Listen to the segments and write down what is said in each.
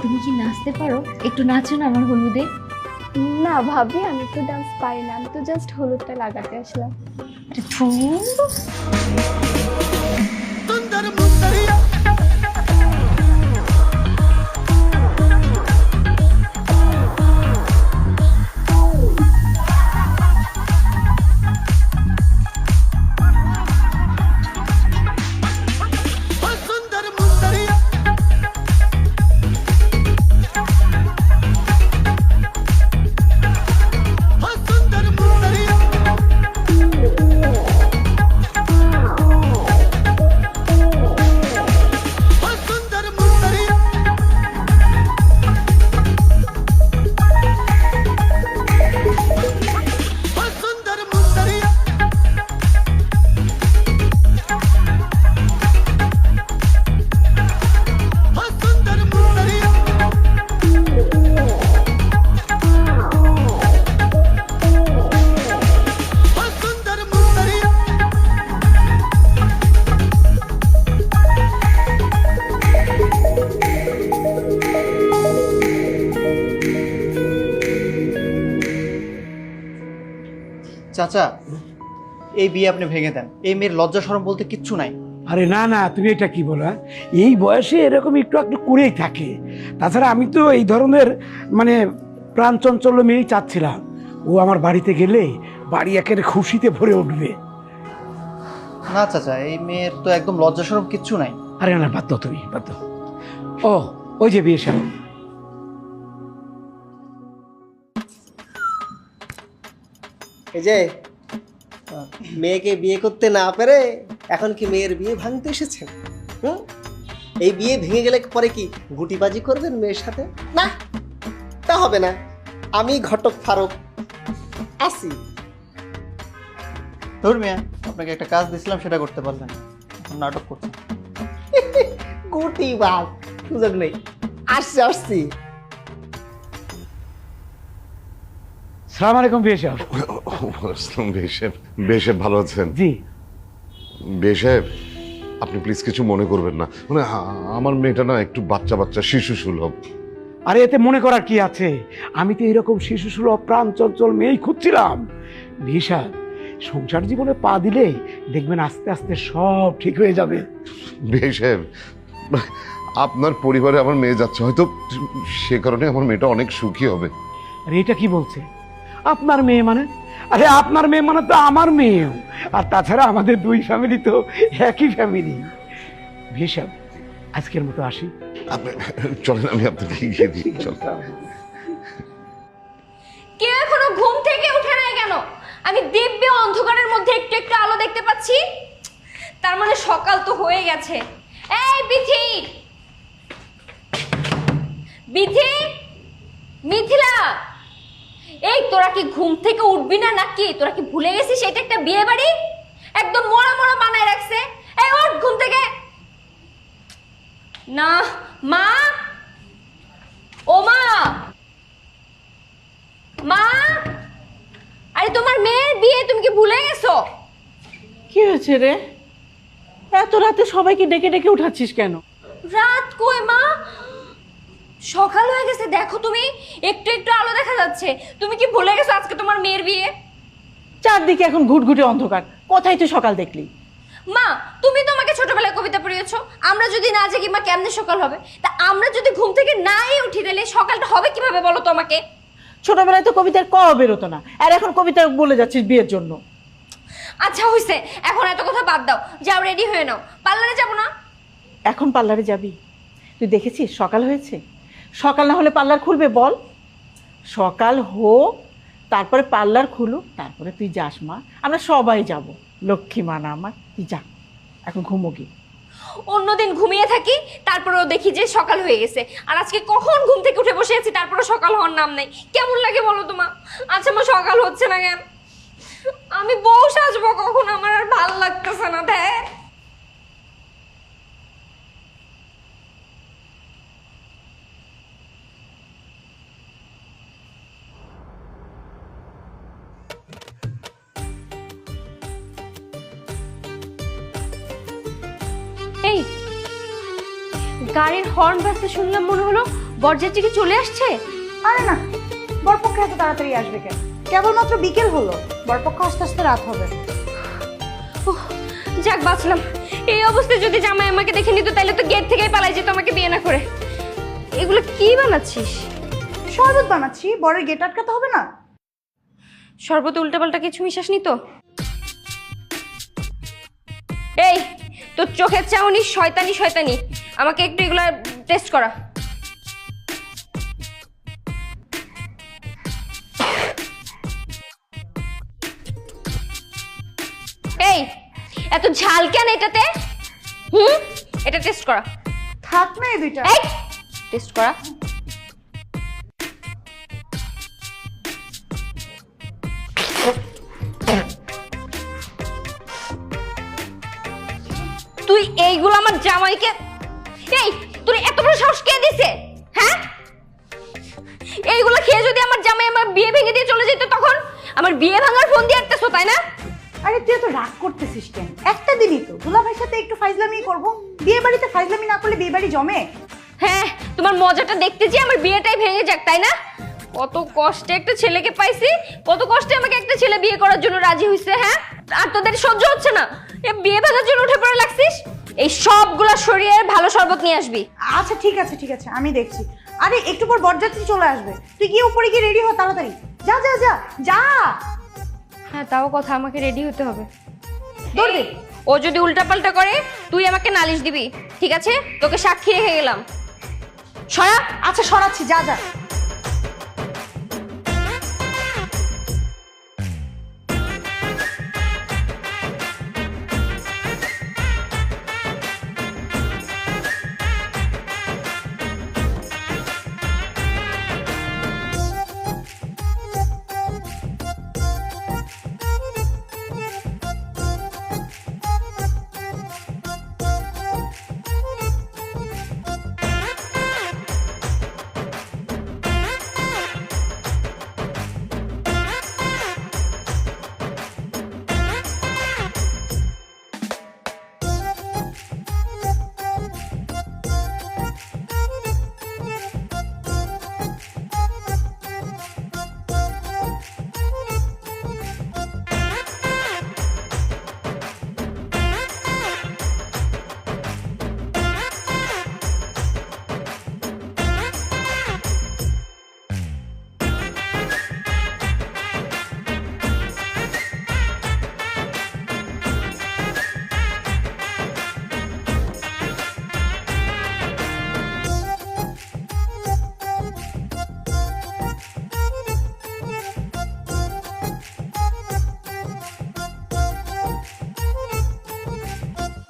তুমি কি নাচতে পারো? একটু নাচো না আমার হলুদে। না ভাবি, আমি তো ডান্স পারি না, আমি তো জাস্ট হলুদটা লাগাতে আসলাম। চাচা, এই বিয়ে আপনি ভেঙে দেন। এই মেয়ের লজ্জা শরম বলতে কিচ্ছু নাই। আরে না না, তুমি এটা কি বলো? এই বয়সে এরকম একটু একটু করেই থাকে। তাছাড়া আমি তো এই ধরনের মানে প্রাণচঞ্চল মেয়েই চাচ্ছিলাম। ও আমার বাড়িতে গেলে বাড়ি একেবারে খুশিতে ভরে উঠবে। না চাচা, এই মেয়ের তো একদম লজ্জা শরম কিচ্ছু নাই। আরে না, বাদ দাও তুমি, বাদ দাও। ও, ওই যে বিয়ে সাহেব। এই যে মেয়েকে বিয়ে করতে না পেরে এখন কি মেয়ের বিয়ে ভাঙতে এসেছেন? এই বিয়ে ভেঙে গেলে পরে কি গুটিবাজি করবেন মেয়ের সাথে? না, তা হবে না। আমি ঘটক ফারুক আসি। ধর মিয়া, আপনাকে একটা কাজ দিছিলাম, সেটা করতে পারলেন না, এখন নাটক করছেন। গুটিবাজ সুযোগ নেই। আসছি আসছি। সালাম আলাইকুম বিয়ে সাহেব। আসসালাম বেশেব। বেশেব ভালো আছেন? জি। বেশেব, আপনি প্লিজ কিছু মনে করবেন না। মানে আমার মেয়েটা না একটু বাচ্চা বাচ্চা, শিশু সুলভ। আরে এতে মনে করার কি আছে? আমি তো এরকম শিশু সুলভ প্রাণ চঞ্চল মেয়েই খুঁজছিলাম। বিয়ে সাহেব, সংসার জীবনে পা দিলে দেখবেন আস্তে আস্তে সব ঠিক হয়ে যাবে। বেশেব, আপনার পরিবারে আমার মেয়ে যাচ্ছে, হয়তো সে কারণে আমার মেয়েটা অনেক সুখী হবে। আরে এটা কি বলছে? আপনার মেয়ে মানে? আরে আপনার মেয়ে মানে তো আমার মেয়েও। আর তাছাড়া আমাদের দুই ফ্যামিলি তো একই ফ্যামিলি। ভিসাব, আজকের মতো আসি। আপনি চলেন, আমি আপনাকে গিয়ে দিই। চল। কেউ এখনো ঘুম থেকে উঠে নাই কেন? আমি দিব্য অন্ধকারের মধ্যে একটু একটু আলো দেখতে পাচ্ছি। তার মানে সকাল তো হয়ে গেছে। এই বিথি, বিথি, মিথিলা, এই তোরা কি ঘুম থেকে উঠবি না নাকি? তোরা কি ভুলে গেছিস এটা একটা বিয়ে বাড়ি? একদম মোড়া মোড়া বানায় রাখছে। এই ওঠ ঘুম থেকে। না মা, ও মা, মা, আরে তোমার মেয়ের বিয়ে তুমি কি ভুলে গেছো? কি হয়েছে রে? এত রাতে সবাইকে ডেকে ডেকে উঠাচ্ছিস কেন? রাত কই মা, সকাল হয়ে গেছে। দেখো তুমি, একটু একটু আলো দেখা যাচ্ছে। তুমি কি ভুলে গেছো আজকে তোমার মেয়ের বিয়ে? চারদিকে এখন ঘুটঘুটে অন্ধকার, কোথায় তুই সকাল দেখলি? মা, তুমি তো আমাকে ছোটবেলায় কবিতা পড়িয়েছো, আমরা যদি না জাগি মা কেমনে সকাল হবে? তা আমরা যদি ঘুম থেকে নাই উঠি তাহলে সকালটা হবে কিভাবে বলো তো আমাকে? ছোটবেলায় তো কবিতার ক বেরোতো না, আর এখন কবিতা বলে যাচ্ছিস বিয়ের জন্য। আচ্ছা হইছে, এখন এত কথা বাদ দাও, যাও রেডি হয়ে নাও। পার্লারে যাবো না? এখন পার্লারে যাবি? তুই দেখেছিস সকাল হয়েছে? সকাল না হলে পার্লার খুলবে বল? সকাল হোক, তারপরে পার্লার খুলুক, তারপরে তুই যাস মা, আমরা সবাই যাব। লক্ষ্মী মা না আমার, তুই যা, এখন ঘুমো গিয়ে। অন্যদিন ঘুমিয়ে থাকি, তারপরেও দেখি যে সকাল হয়ে গেছে। আর আজকে কখন ঘুম থেকে উঠে বসে আছি, তারপরে সকাল হওয়ার নাম নেই। কেমন লাগে বলো তোমা? আচ্ছা মা, সকাল হচ্ছে না কেন? আমি বউ সাজবো কখন? আমার আর ভাল লাগতেছে না। দেখ, এই গাড়ির হর্ন বাজতে শুনলাম, মনে হলো বরযাত্রী কি চলে আসছে? আরে না, বরপক্ষ এত তাড়াতাড়ি আসবে কেন? কেবলমাত্র বিকেল হলো, বরপক্ষ আস্তে আস্তে রাত হবে। উহ, যাক বাঁচলাম। এই অবস্থায় যদি জামাই আমাকে দেখে নিত তাহলে তো গেট থেকেই পালাই যেত আমাকে বিয়ে না করে। এগুলো কি বানাচ্ছিস? শরবত বানাচ্ছি, বরের গেট আটকাতে হবে না। শরবতে উল্টাপাল্টা কিছু মিশাসনি তো? এই তোর চোখের চাউনি শয়তানি শয়তানি, আমাকে একটু এগুলা টেস্ট করা। এই এত ঝাল কেন এটাতে? এটা টেস্ট করা। থাক না এই দুইটা। এই টেস্ট করা। তুই এইগুলো আমার জামাইকে, এই তুই এত বড় সাহস কে দিছে? হ্যাঁ, এইগুলো খেয়ে যদি আমার জামাই আমার বিয়ে ভেঙে দিয়ে চলে যেত তখন? আমার বিয়ে ভাঙার ফোন দিয়ে আসতেছো তাই না? আরে তুই তো রাগ করতেছিস কেন? একটা দিনই তো, দুলা ভাইয়ের সাথে একটু ফাইজলামি করবো। বিয়ে বাড়িতে ফাইজলামি না করলে বিয়ে বাড়ি জমে? হ্যাঁ, তোমার মজাটা দেখতে যে আমার বিয়েটাই ভেঙে যাক তাই না? কত কষ্টে একটা ছেলেকে পাইছি, কত কষ্টে আমাকে একটা ছেলে বিয়ে করার জন্য রাজি হইছে। হ্যাঁ, আর তোদের সহ্য হচ্ছে না? এ বিয়ে ভাঙার জন্য উঠে পড়ে লাগছিস। এই সবগুলা সরিয়ে ভালো শরবত নিয়ে আসবি। আচ্ছা ঠিক আছে ঠিক আছে, আমি দেখছি। আরে একটু পর বরযাত্রী চলে আসবে, তুই গিয়ে উপরে গিয়ে রেডি হ তাড়াতাড়ি। যা যা যা যা। হ্যাঁ, তাও কথা, আমাকে রেডি হতে হবে। দৌড় দে। ও যদি উল্টাপাল্টা করে তুই আমাকে নালিশ দিবি, ঠিক আছে? তোকে সাক্ষী রেখে গেলাম। সরা। আচ্ছা সরাচ্ছি, যা যা।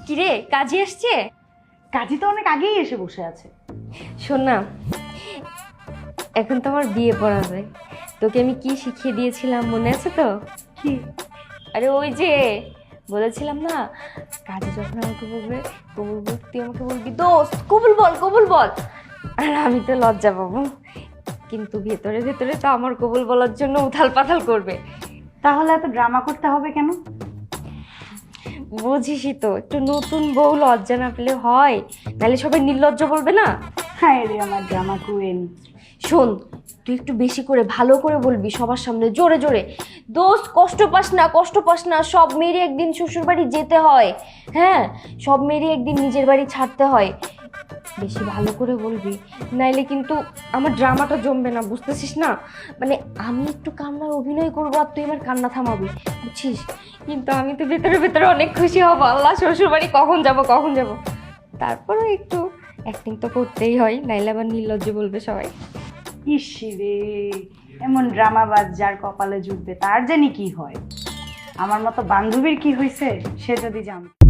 কিরে, কাজে আসছে? কাজী তো অনেক আগেই এসে বসে আছে। শোন না, এখন তো আমার বিয়ে পড়া যায়। তোকে আমি কি শিখিয়ে দিয়েছিলাম মনে আছে তো? কি? আরে ওই যে বলেছিলাম না, কাজে যখন আমাকে বলবে কবুল বল, তুই আমাকে বলবি দোস্ত কবুল বল কবুল বল। আর আমি তো লজ্জা পাবো, কিন্তু ভেতরে ভেতরে তো আমার কবুল বলার জন্য উথাল পাথাল করবে। তাহলে এত ড্রামা করতে হবে কেন? বুঝিসই তো, একটু নতুন বউ লজ্জা না পেলে হয়, নাহলে সবাই নির্লজ্জ বলবে না। হ্যাঁ রে আমার ড্রামা কুইন। শোন, তুই একটু বেশি করে ভালো করে বলবি সবার সামনে, জোরে জোরে। দোস্ত কষ্ট পাস না, কষ্ট পাস না, সব মেয়েরই একদিন শ্বশুর বাড়ি যেতে হয়। হ্যাঁ, সব মেয়েরই একদিন নিজের বাড়ি ছাড়তে হয়। বেশি ভালো করে বলবি, নাইলে কিন্তু আমার ড্রামাটা জমবে না, বুঝতেছিস না? মানে আমি একটু কান্নার অভিনয় করবো আর তুই আমার কান্না থামাবি, বুঝছিস? কিন্তু আমি তো ভেতরে ভেতরে অনেক খুশি হব, আল্লাহ শ্বশুর বাড়ি কখন যাব কখন যাব। তারপরে একটু অ্যাক্টিং তো করতেই হয়, নাইলে আবার নির্লজ্জ বলবে সবাই। ইসি রে, এমন ড্রামাবাজ যার কপালে জুটবে তার জানি কি হয়। আমার মতো বান্ধবীর কি হয়েছে সে যদি জানতো।